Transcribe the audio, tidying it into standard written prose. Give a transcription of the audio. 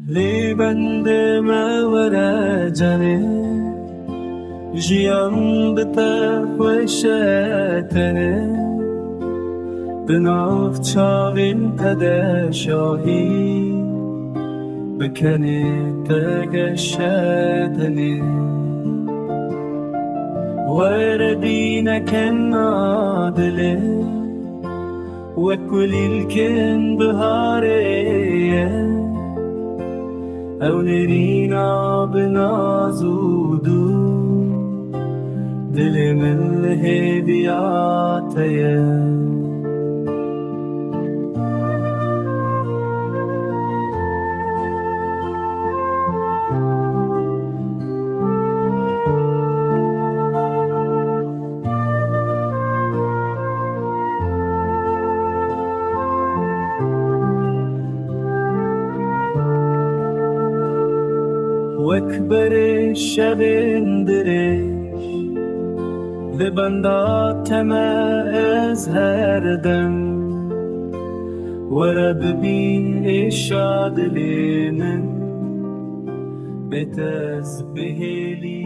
لی بنده ما جانه جیان بتف و شتنه بناف چاوین پده شاهی بکنی تگشتنی وردينك النادلة وكل الكن بهارية أو نرينا بنازودو دل من الهبياتية واكبر الشبن دريش لبندات ما ازهر دم ورب بين الشاد لينن بتسبه لي